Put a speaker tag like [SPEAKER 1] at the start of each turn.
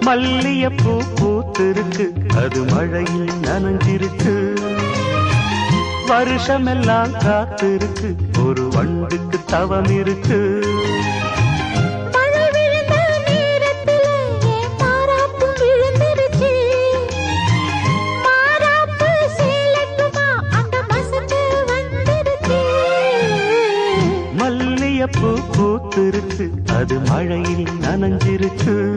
[SPEAKER 1] மல்லியப்பூ பூத்திருக்கு, அது மழையில் நனைஞ்சிருக்கு. வருஷமெல்லாம் காத்திருக்கு, ஒரு வண்டுக்கு தவம் இருக்கு. மல்லியப்பூ பூத்திருக்கு, அது மழையில் நனைஞ்சிருக்கு.